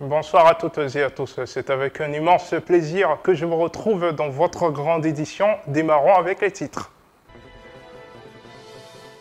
Bonsoir à toutes et à tous. C'est avec un immense plaisir que je vous retrouve dans votre grande édition. Démarrons avec les titres.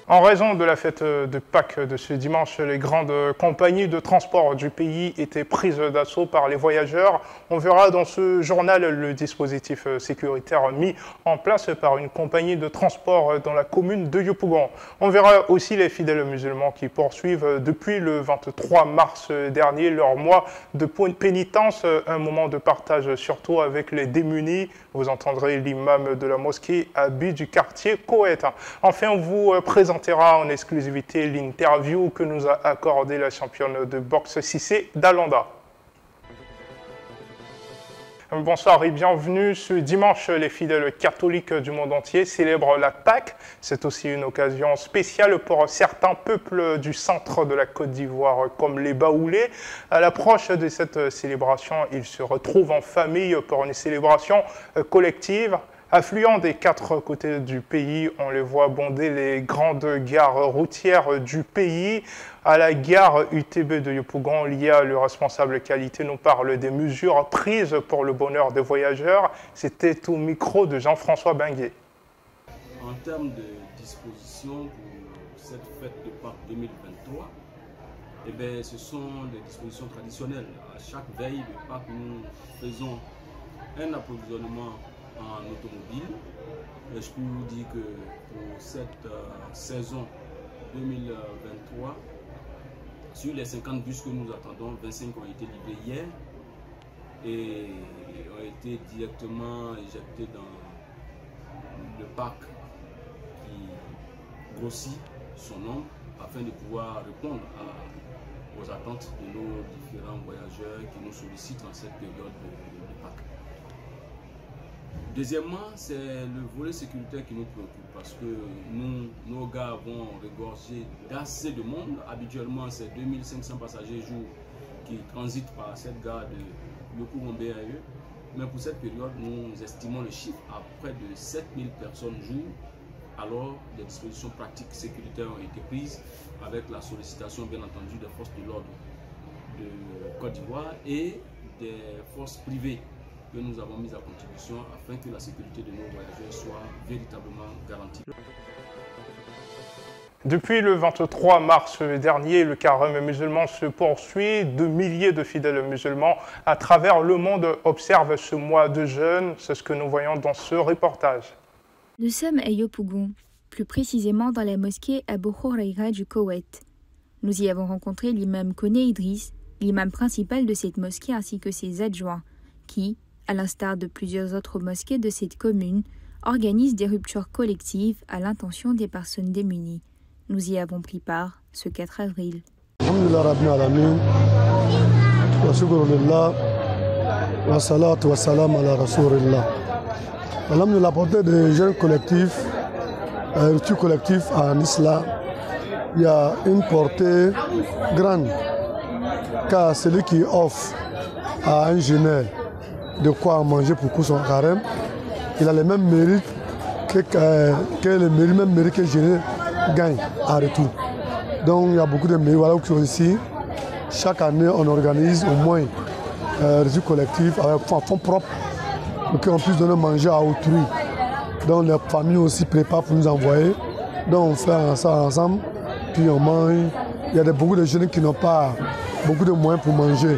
En raison de la fête de Pâques de ce dimanche, les grandes compagnies de transport du pays étaient prises d'assaut par les voyageurs. On verra dans ce journal le dispositif sécuritaire mis en place par une compagnie de transport dans la commune de Yopougon. On verra aussi les fidèles musulmans qui poursuivent depuis le 23 mars dernier leur mois de pénitence, un moment de partage surtout avec les démunis. Vous entendrez l'imam de la mosquée Abi du quartier Koweït. Enfin, on vous présentera en exclusivité l'interview que nous a accordée la championne de boxe Cissé Dalanda. Bonsoir et bienvenue. Ce dimanche, les fidèles catholiques du monde entier célèbrent la Pâques. C'est aussi une occasion spéciale pour certains peuples du centre de la Côte d'Ivoire, comme les Baoulés. À l'approche de cette célébration, ils se retrouvent en famille pour une célébration collective. Affluents des quatre côtés du pays, on les voit bonder les grandes gares routières du pays. À la gare UTB de Yopougon, l'IA, le responsable qualité, nous parle des mesures prises pour le bonheur des voyageurs. C'était au micro de Jean-François Benguet. En termes de dispositions pour cette fête de Pâques 2023, eh bien, ce sont des dispositions traditionnelles. À chaque veille de Pâques, nous faisons un approvisionnement en automobile. Et je peux vous dire que pour cette saison 2023, sur les 50 bus que nous attendons, 25 ont été livrés hier et ont été directement éjectés dans le parc qui grossit son nombre afin de pouvoir répondre aux attentes de nos différents voyageurs qui nous sollicitent en cette période de Pâques. Deuxièmement, c'est le volet sécuritaire qui nous préoccupe parce que nos gares vont regorger d'assez de monde. Habituellement, c'est 2500 passagers jour qui transitent par cette gare de Yopougon-BAE. Mais pour cette période, nous estimons le chiffre à près de 7000 personnes jour. Alors, des dispositions pratiques sécuritaires ont été prises avec la sollicitation, bien entendu, des forces de l'ordre de Côte d'Ivoire et des forces privées que nous avons mis à contribution afin que la sécurité de nos voyageurs soit véritablement garantie. Depuis le 23 mars dernier, le carême musulman se poursuit. De milliers de fidèles musulmans à travers le monde observent ce mois de jeûne. C'est ce que nous voyons dans ce reportage. Nous sommes à Yopougon, plus précisément dans la mosquée Abou Huraira du Koweït. Nous y avons rencontré l'imam Koné Idriss, l'imam principal de cette mosquée ainsi que ses adjoints, qui, à l'instar de plusieurs autres mosquées de cette commune, organisent des ruptures collectives à l'intention des personnes démunies. Nous y avons pris part ce 4 avril. La portée des jeunes collectifs, ruptures collectives en islam, il y a une portée grande, car celui qui offre à un jeûneur de quoi manger pour son carême, il a les mêmes mérites que le même mérite que le jeûneur gagne en retour. Donc il y a beaucoup de mérites. Voilà où ici, chaque année on organise au moins des collectifs avec fonds propres pour qu'on puisse donner manger à autrui. Donc les familles aussi préparent pour nous envoyer. Donc on fait ça ensemble, puis on mange. Il y a beaucoup de jeunes qui n'ont pas beaucoup de moyens pour manger,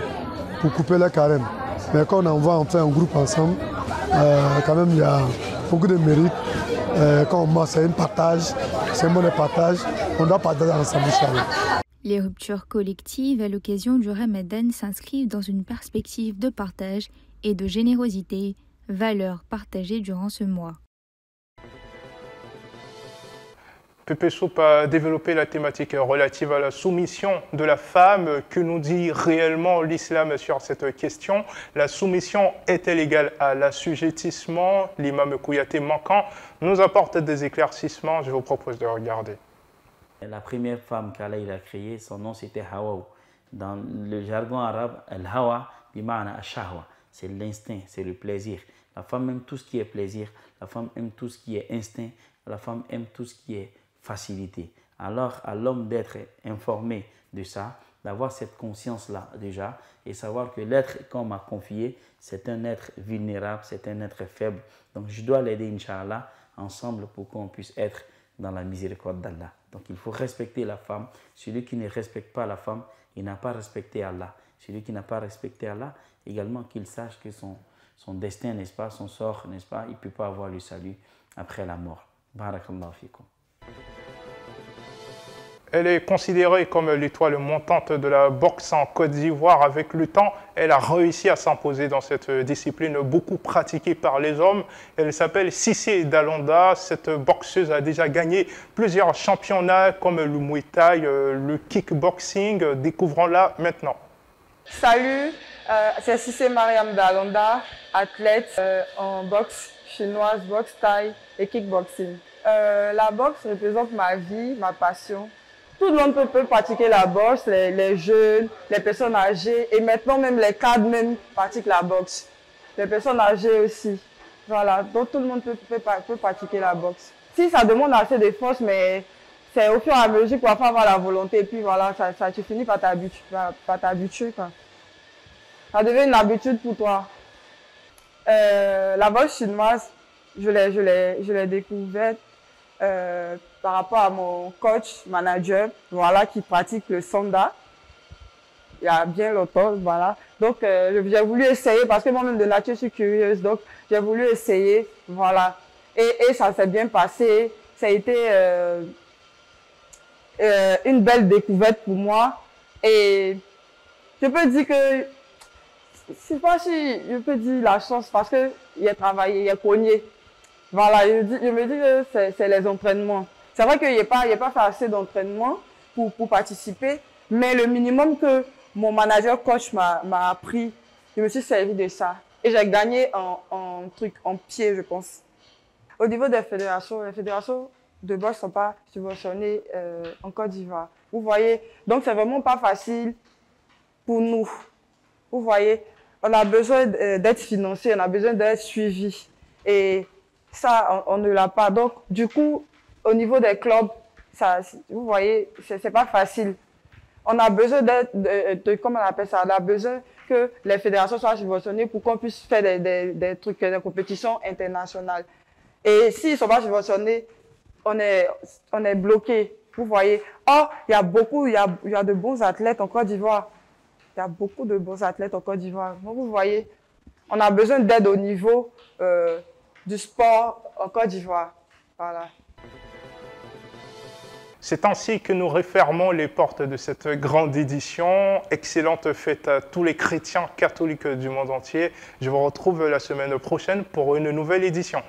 pour couper leur carême. Mais quand on envoie, on fait un groupe ensemble, quand même il y a beaucoup de mérite. Quand on mange, c'est un partage, c'est un bon partage, on doit partager ensemble. Les ruptures collectives à l'occasion du Ramadan s'inscrivent dans une perspective de partage et de générosité, valeurs partagées durant ce mois. Pépé Soupe a développé la thématique relative à la soumission de la femme. Que nous dit réellement l'islam sur cette question? La soumission est-elle égale à l'assujettissement? L'imam Kouyaté Mankan nous apporte des éclaircissements. Je vous propose de regarder. La première femme qu'Allah a créée, son nom c'était Hawa. Dans le jargon arabe, Al-Hawa, c'est l'instinct, c'est le plaisir. La femme aime tout ce qui est plaisir, la femme aime tout ce qui est instinct, la femme aime tout ce qui est facilité. Alors à l'homme d'être informé de ça, d'avoir cette conscience-là déjà et savoir que l'être qu'on m'a confié, c'est un être vulnérable, c'est un être faible. Donc je dois l'aider, Inch'Allah, ensemble pour qu'on puisse être dans la miséricorde d'Allah. Donc il faut respecter la femme. Celui qui ne respecte pas la femme, il n'a pas respecté Allah. Celui qui n'a pas respecté Allah, également qu'il sache que son destin, n'est-ce pas, son sort, n'est-ce pas, il ne peut pas avoir le salut après la mort. Barakallahu fikum. Elle est considérée comme l'étoile montante de la boxe en Côte d'Ivoire. Avec le temps, elle a réussi à s'imposer dans cette discipline beaucoup pratiquée par les hommes. Elle s'appelle Cissé Dalonda. Cette boxeuse a déjà gagné plusieurs championnats comme le Muay Thai, le kickboxing. Découvrons-la maintenant. Salut, c'est Cissé Mariam Dalonda, athlète en boxe chinoise, boxe thaï et kickboxing. La boxe représente ma vie, ma passion. Tout le monde peut pratiquer la boxe, les jeunes, les personnes âgées et maintenant même les cadres même pratiquent la boxe. Les personnes âgées aussi. Voilà, donc tout le monde peut pratiquer la boxe. Si ça demande assez de force, mais c'est au fur et à mesure qu'on va avoir la volonté et puis voilà, tu finis par t'habituer. Ça devient une habitude pour toi. La boxe chinoise, je l'ai découverte par rapport à mon coach, manager, voilà, qui pratique le Sanda. Il y a bien longtemps, voilà. Donc, j'ai voulu essayer parce que moi-même de nature, je suis curieuse. Donc, j'ai voulu essayer, voilà. Et ça s'est bien passé. Ça a été une belle découverte pour moi. Et je peux dire que, je sais pas si je peux dire la chance parce que il a travaillé, il a cogné. Voilà, je me dis que c'est les entraînements. C'est vrai qu'il n'y a pas fait assez d'entraînement pour participer, mais le minimum que mon manager coach m'a appris, je me suis servi de ça. Et j'ai gagné en pied, je pense. Au niveau des fédérations, les fédérations de boxe ne sont pas subventionnées en Côte d'Ivoire. Vous voyez, donc c'est vraiment pas facile pour nous. Vous voyez, on a besoin d'être financé, on a besoin d'être suivi. Et ça, on ne l'a pas. Donc, du coup, au niveau des clubs, ça, vous voyez, c'est pas facile. On a besoin comment on appelle ça, on a besoin que les fédérations soient subventionnées pour qu'on puisse faire des trucs, des compétitions internationales. Et s'ils ne sont pas subventionnés, on est bloqué. Vous voyez. Or, il y a de bons athlètes en Côte d'Ivoire. Il y a beaucoup de bons athlètes en Côte d'Ivoire. Donc, vous voyez, on a besoin d'aide au niveau du sport en Côte d'Ivoire. Voilà. C'est ainsi que nous refermons les portes de cette grande édition. Excellente fête à tous les chrétiens catholiques du monde entier. Je vous retrouve la semaine prochaine pour une nouvelle édition.